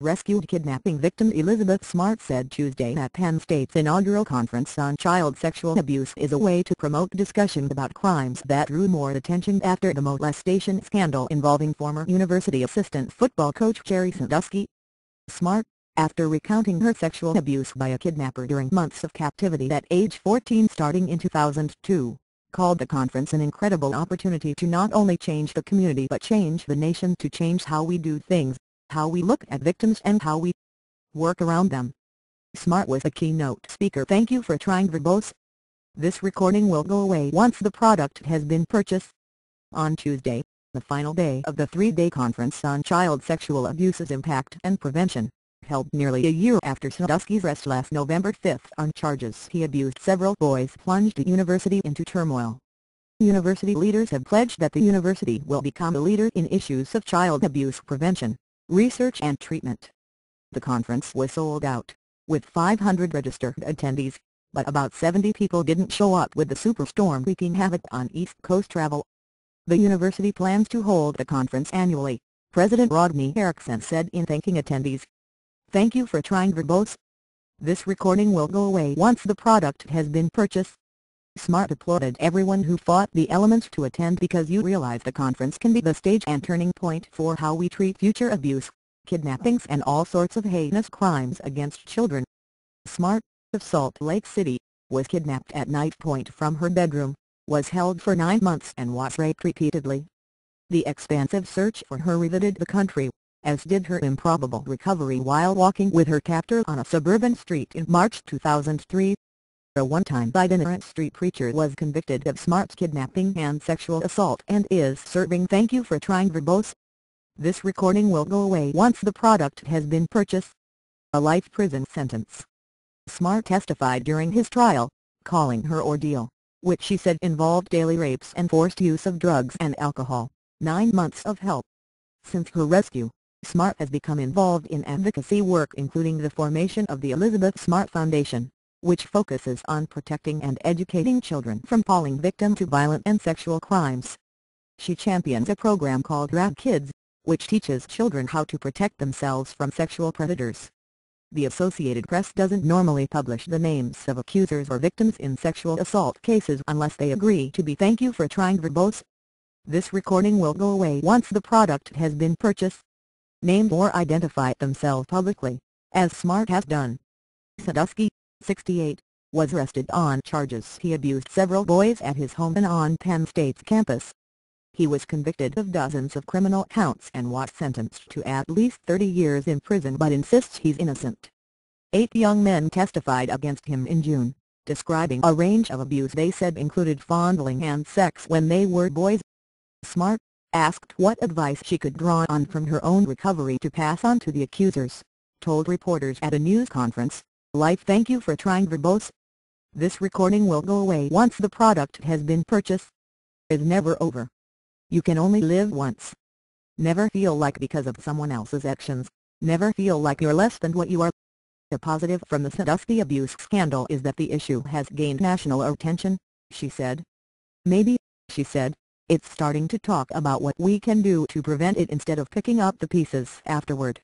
Rescued kidnapping victim Elizabeth Smart said Tuesday that Penn State's inaugural conference on child sexual abuse is a way to promote discussion about crimes that drew more attention after the molestation scandal involving former university assistant football coach Jerry Sandusky. Smart, after recounting her sexual abuse by a kidnapper during months of captivity at age 14 starting in 2002, called the conference an incredible opportunity to not only change the community but change the nation, to change how we do things, how we look at victims and how we work around them. Smart was a keynote speaker. Thank you for trying verbose. This recording will go away once the product has been purchased. On Tuesday, the final day of the three-day conference on child sexual abuse's impact and prevention, held nearly a year after Sandusky's arrest last November 5 on charges he abused several boys, plunged the university into turmoil. University leaders have pledged that the university will become a leader in issues of child abuse prevention, research and treatment. The conference was sold out, with 500 registered attendees, but about 70 people didn't show up with the superstorm wreaking havoc on East Coast travel. The university plans to hold the conference annually, President Rodney Erickson said in thanking attendees. Thank you for trying verbose. This recording will go away once the product has been purchased. Smart applauded everyone who fought the elements to attend because you realize the conference can be the stage and turning point for how we treat future abuse, kidnappings and all sorts of heinous crimes against children. Smart, of Salt Lake City, was kidnapped at night point from her bedroom, was held for 9 months and was raped repeatedly. The expansive search for her riveted the country, as did her improbable recovery while walking with her captor on a suburban street in March 2003. A one-time itinerant street preacher was convicted of Smart's kidnapping and sexual assault and is serving thank you for trying verbose. This recording will go away once the product has been purchased. A life prison sentence. Smart testified during his trial, calling her ordeal, which she said involved daily rapes and forced use of drugs and alcohol, 9 months of help. Since her rescue, Smart has become involved in advocacy work including the formation of the Elizabeth Smart Foundation, which focuses on protecting and educating children from falling victim to violent and sexual crimes. She champions a program called Grab Kids, which teaches children how to protect themselves from sexual predators. The Associated Press doesn't normally publish the names of accusers or victims in sexual assault cases unless they agree to be thank you for trying verbose. This recording will go away once the product has been purchased. Named or identify themselves publicly, as Smart has done. Sandusky, 68, was arrested on charges he abused several boys at his home and on Penn State's campus. He was convicted of dozens of criminal counts and was sentenced to at least 30 years in prison but insists he's innocent. 8 young men testified against him in June, describing a range of abuse they said included fondling and sex when they were boys. Smart, asked what advice she could draw on from her own recovery to pass on to the accusers, told reporters at a news conference, "Life, thank you for trying verbose. This recording will go away once the product has been purchased. It's never over. You can only live once. Never feel like because of someone else's actions, never feel like you're less than what you are." The positive from the Sandusky abuse scandal is that the issue has gained national attention, she said. Maybe, she said, it's starting to talk about what we can do to prevent it instead of picking up the pieces afterward.